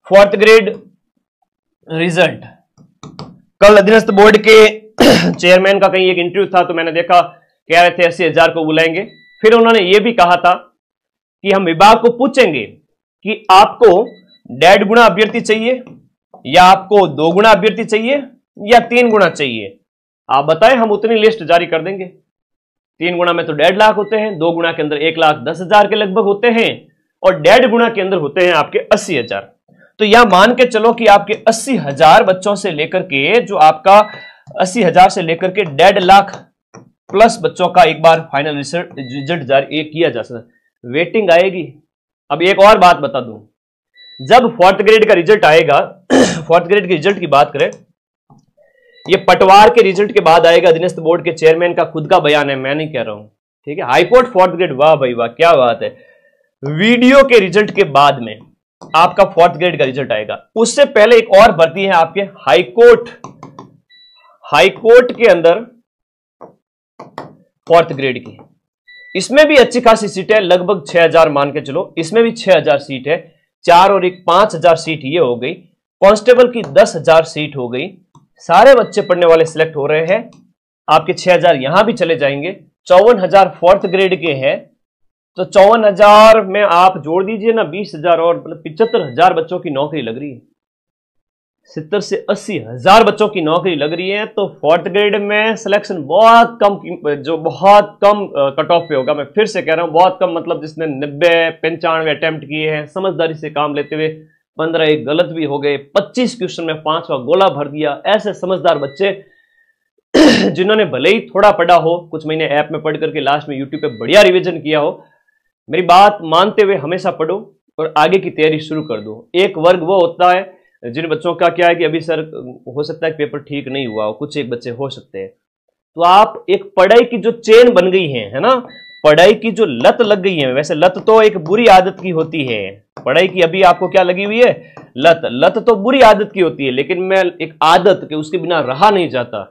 Fourth grade result. कल अधीनस्थ board के चेयरमैन का कहीं एक इंटरव्यू था, तो मैंने देखा कह रहे थे 80,000 को बुलाएंगे। फिर उन्होंने ये भी कहा था कि हम विभाग को पूछेंगे कि आपको 1.5 गुना अभ्यर्थी चाहिए या आपको 2 गुना अभ्यर्थी चाहिए या 3 गुना चाहिए, आप बताएं, हम उतनी लिस्ट जारी कर देंगे। 3 गुना में तो 1.5 लाख होते हैं, 2 गुना के अंदर 1,10,000 के लगभग होते हैं और 1.5 गुना के अंदर होते हैं आपके 80,000। तो यह मान के चलो कि आपके 80,000 बच्चों से लेकर के जो आपका 80,000 से लेकर के 1.5 लाख प्लस बच्चों का एक बार फाइनल रिजल्ट जारी किया जा सकता है। वेटिंग आएगी। अब एक और बात बता दूं, जब फोर्थ ग्रेड का रिजल्ट आएगा, फोर्थ ग्रेड के रिजल्ट की बात करें, ये पटवार के रिजल्ट के बाद आएगा। अधीनस्थ बोर्ड के चेयरमैन का खुद का बयान है, मैं नहीं कह रहा हूं, ठीक है। हाईकोर्ट फोर्थ ग्रेड, वाह भाई वाह, क्या बात है। वीडियो के रिजल्ट के बाद में आपका फोर्थ ग्रेड का रिजल्ट आएगा। उससे पहले एक और भर्ती है आपके हाईकोर्ट, हाईकोर्ट के अंदर फोर्थ ग्रेड की। इसमें भी अच्छी खासी सीट है, लगभग 6,000 मान के चलो, इसमें भी 6,000 सीट है। 4 और 1 5,000 सीट ये हो गई। कांस्टेबल की 10,000 सीट हो गई। सारे बच्चे पढ़ने वाले सिलेक्ट हो रहे हैं। आपके 6,000 यहां भी चले जाएंगे। 54,000 फोर्थ ग्रेड के हैं, तो 54,000 में आप जोड़ दीजिए ना 20,000 और, मतलब 75,000 बच्चों की नौकरी लग रही है। 70 से 80,000 बच्चों की नौकरी लग रही है। तो फोर्थ ग्रेड में सिलेक्शन बहुत कम, जो बहुत कम कट ऑफ पे होगा। मैं फिर से कह रहा हूं बहुत कम, मतलब जिसने 90-95 अटेम्प्ट किए हैं, समझदारी से काम लेते हुए 15 एक गलत भी हो गए, 25 क्वेश्चन में 5वां गोला भर दिया, ऐसे समझदार बच्चे जिन्होंने भले ही थोड़ा पढ़ा हो, कुछ महीने ऐप में पढ़ करके लास्ट में यूट्यूब पे बढ़िया रिवीजन किया हो, मेरी बात मानते हुए हमेशा पढ़ो और आगे की तैयारी शुरू कर दो। एक वर्ग वो होता है जिन बच्चों का क्या है कि अभी सर हो सकता है पेपर ठीक नहीं हुआ हो, कुछ एक बच्चे हो सकते हैं, तो आप एक पढ़ाई की जो चेन बन गई है ना, पढ़ाई की जो लत लग गई है, वैसे लत तो एक बुरी आदत की होती है, पढ़ाई की अभी आपको क्या लगी हुई है, लत। लत तो बुरी आदत की होती है, लेकिन मैं एक आदत के उसके बिना रहा नहीं जाता,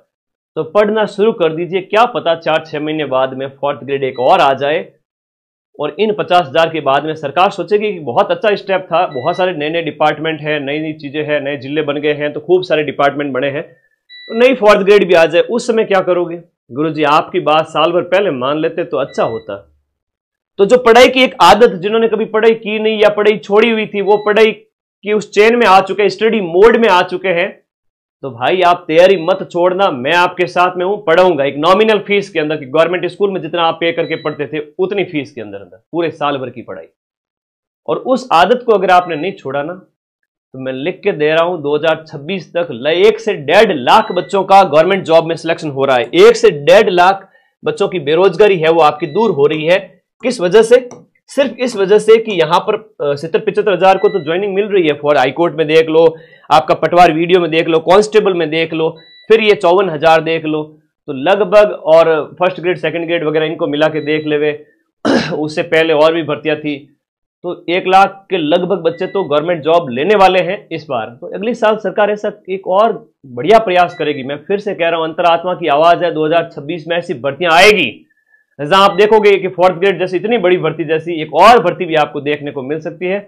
तो पढ़ना शुरू कर दीजिए। क्या पता 4-6 महीने बाद में फोर्थ ग्रेड एक और आ जाए और इन 50,000 के बाद में सरकार सोचेगी कि बहुत अच्छा स्टेप था, बहुत सारे नए नए डिपार्टमेंट है, नई नई चीजें हैं, नए जिले बन गए हैं, तो खूब सारे डिपार्टमेंट बने हैं, तो नई फोर्थ ग्रेड भी आ जाए, उस समय क्या करोगे? गुरुजी आपकी बात साल भर पहले मान लेते तो अच्छा होता। तो जो पढ़ाई की एक आदत, जिन्होंने कभी पढ़ाई की नहीं या पढ़ाई छोड़ी हुई थी, वो पढ़ाई की उस चेन में आ चुके हैं, स्टडी मोड में आ चुके हैं, तो भाई आप तैयारी मत छोड़ना, मैं आपके साथ में हूं, पढ़ाऊंगा एक नॉमिनल फीस के अंदर, कि गवर्नमेंट स्कूल में जितना आप पे करके पढ़ते थे उतनी फीस के अंदर अंदर पूरे साल भर की पढ़ाई। और उस आदत को अगर आपने नहीं छोड़ा ना, तो मैं लिख के दे रहा हूं 2026 तक 1 से 1.5 लाख बच्चों का गवर्नमेंट जॉब में सिलेक्शन हो रहा है। 1 से 1.5 लाख बच्चों की बेरोजगारी है वो आपकी दूर हो रही है। किस वजह से? सिर्फ इस वजह से कि यहां पर 70-75,000 को तो ज्वाइनिंग मिल रही है। फॉर हाईकोर्ट में देख लो, आपका पटवार वीडियो में देख लो, कांस्टेबल में देख लो, फिर ये 54,000 देख लो, तो लगभग, और फर्स्ट ग्रेड सेकंड ग्रेड वगैरह इनको मिला के देख ले, उससे पहले और भी भर्तियां थी, तो 1 लाख के लगभग बच्चे तो गवर्नमेंट जॉब लेने वाले हैं इस बार। तो अगली साल सरकार ऐसा एक और बढ़िया प्रयास करेगी। मैं फिर से कह रहा हूं, अंतरात्मा की आवाज है, 2026 में ऐसी भर्तियां आएगी जहां आप देखोगे कि फोर्थ ग्रेड जैसी इतनी बड़ी भर्ती जैसी एक और भर्ती भी आपको देखने को मिल सकती है।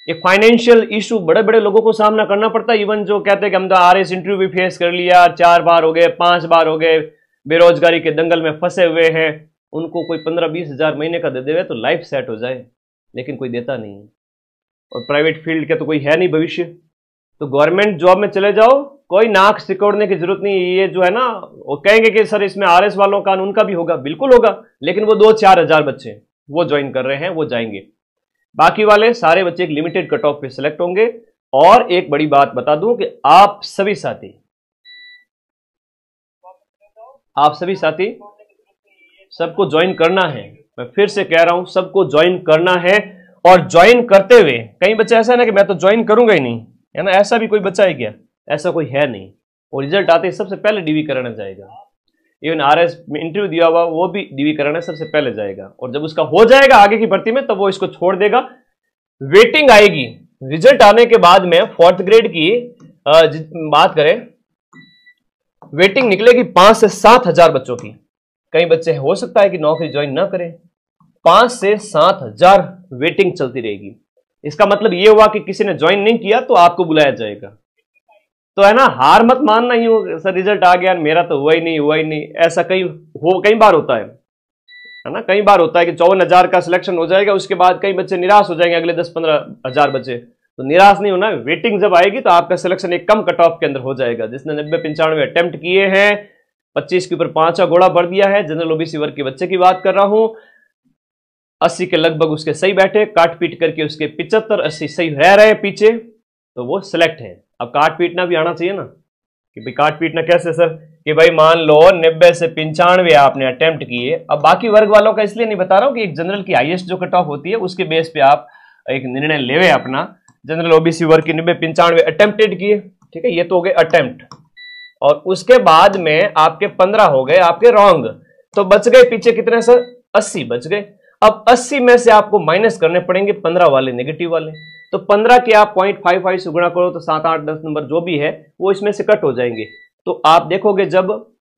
एक फाइनेंशियल इशू बड़े बड़े लोगों को सामना करना पड़ता है, इवन जो कहते हैं कि हम तो RS इंटरव्यू भी फेस कर लिया, 4 बार हो गए, 5 बार हो गए, बेरोजगारी के दंगल में फंसे हुए हैं, उनको कोई 15-20 हजार महीने का दे देवे तो लाइफ सेट हो जाए, लेकिन कोई देता नहीं है। और प्राइवेट फील्ड के तो कोई है नहीं भविष्य, तो गवर्नमेंट जॉब में चले जाओ, कोई नाक सिकोड़ने की जरूरत नहीं। ये जो है ना, वो कहेंगे कि सर इसमें RS वालों का उनका भी होगा, बिल्कुल होगा, लेकिन वो 2-4 हजार बच्चे वो ज्वाइन कर रहे हैं, वो जाएंगे। बाकी वाले सारे बच्चे एक लिमिटेड कट ऑफ पे सिलेक्ट होंगे। और एक बड़ी बात बता दूं कि आप सभी साथी सबको ज्वाइन करना है। मैं फिर से कह रहा हूं, सबको ज्वाइन करना है। और ज्वाइन करते हुए कई बच्चे ऐसा है ना कि मैं तो ज्वाइन करूंगा ही नहीं, है ना, ऐसा भी कोई बच्चा है क्या? ऐसा कोई है नहीं। और रिजल्ट आते ही सबसे पहले DV कराना जाएगा। इवन RS में इंटरव्यू दिया हुआ वो भी DV कराने सबसे पहले जाएगा। और जब उसका हो जाएगा आगे की भर्ती में, तब वो इसको छोड़ देगा। वेटिंग आएगी रिजल्ट आने के बाद में। फोर्थ ग्रेड की बात करें, वेटिंग निकलेगी 5 से 7 हजार बच्चों की। कई बच्चे हो सकता है कि नौकरी ज्वाइन ना करें, 5 से 7 हजार वेटिंग चलती रहेगी। इसका मतलब ये हुआ कि किसी ने ज्वाइन नहीं किया तो आपको बुलाया जाएगा। तो है ना, हार मत मानना ही हो सर रिजल्ट आ गया मेरा तो हुआ ही नहीं, ऐसा कई बार होता है ना, कई बार होता है कि 54,000 का सिलेक्शन हो जाएगा, उसके बाद कई बच्चे निराश हो जाएंगे, अगले 10-15 हजार बच्चे। तो निराश नहीं होना, वेटिंग जब आएगी तो आपका सिलेक्शन एक कम कट ऑफ के अंदर हो जाएगा। जिसने 90-95 अटेम्प्ट किए हैं, 25 के ऊपर 5 का घोड़ा बढ़ दिया है, जनरल ओबीसी वर्ग के बच्चे की बात कर रहा हूं, 80 के लगभग उसके सही बैठे, काट पीट करके उसके 75-80 सही रह रहे पीछे, तो वो सिलेक्ट है। अब काट पीटना भी आना चाहिए ना, कि भाई काट पीटना कैसे सर, कि भाई मान लो 90 से 95 आपने अटेम्प्ट किए। अब बाकी वर्ग वालों का इसलिए नहीं बता रहा हूं कि एक जनरल की हाईएस्ट जो कट ऑफ होती है उसके बेस पे आप एक निर्णय लेवे अपना। जनरल ओबीसी वर्ग की 90-95 अटेम्प्टेड किए, ठीक है, ये तो हो गए अटेम्प्ट, और उसके बाद में आपके 15 हो गए आपके रॉन्ग, तो बच गए पीछे कितने सर, 80 बच गए। अब 80 में से आपको माइनस करने पड़ेंगे 15 वाले नेगेटिव वाले, तो 15 के आप 0.55 से गुणा करो तो 7, 8, 10 नंबर जो भी है वो इसमें से कट हो जाएंगे। तो आप देखोगे जब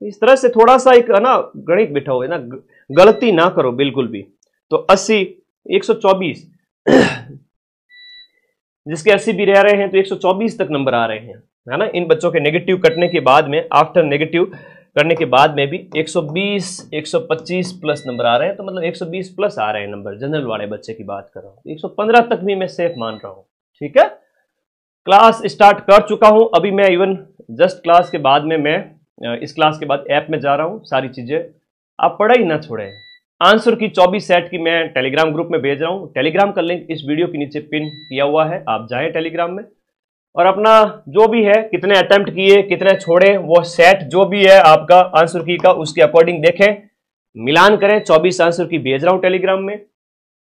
इस तरह से थोड़ा सा एक ना गणित बिठाओगे ना, गलती ना करो बिल्कुल भी। तो 80, 124 जिसके 80 भी रह रहे हैं तो 124 तक नंबर आ रहे हैं, है ना। इन बच्चों के नेगेटिव कटने के बाद में, आफ्टर नेगेटिव करने के बाद में भी 120, 125 प्लस नंबर आ रहे हैं, तो मतलब 120 प्लस आ रहे हैं नंबर। जनरल वाले बच्चे की बात कर रहा हूं, 115 तक भी मैं सेफ मान रहा हूं, ठीक है। क्लास स्टार्ट कर चुका हूं, अभी मैं इवन जस्ट क्लास के बाद में मैं इस क्लास के बाद ऐप में जा रहा हूं। सारी चीजें आप पढ़ाई ना छोड़ें। आंसर की 24 सेट की मैं टेलीग्राम ग्रुप में भेज रहा हूं, टेलीग्राम का लिंक इस वीडियो के नीचे पिन किया हुआ है, आप जाएं टेलीग्राम में, और अपना जो भी है कितने अटेम्प्ट किए कितने छोड़े वो सेट जो भी है आपका आंसर की का, उसके अकॉर्डिंग देखें, मिलान करें। 24 आंसर की भेज रहा हूं टेलीग्राम में,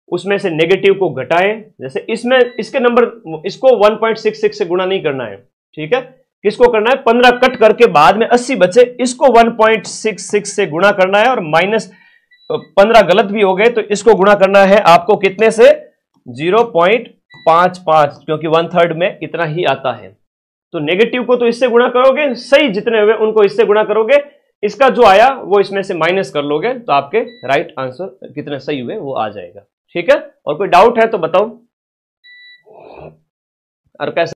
उसमें से नेगेटिव को घटाएं। जैसे इसमें इसके नंबर, इसको 1.66 से गुणा नहीं करना है, ठीक है। किसको करना है, 15 कट करके बाद में 80 बचे, इसको 1.66 से गुणा करना है, और माइनस 15 गलत भी हो गए तो इसको गुणा करना है आपको कितने से, 0.55, क्योंकि 1/3 में इतना ही आता है। तो नेगेटिव को तो इससे गुणा करोगे, सही जितने हुए उनको इससे गुणा करोगे, इसका जो आया वो इसमें से माइनस कर लोगे, तो आपके राइट आंसर कितने सही हुए वो आ जाएगा, ठीक है। और कोई डाउट है तो बताओ, और कैसे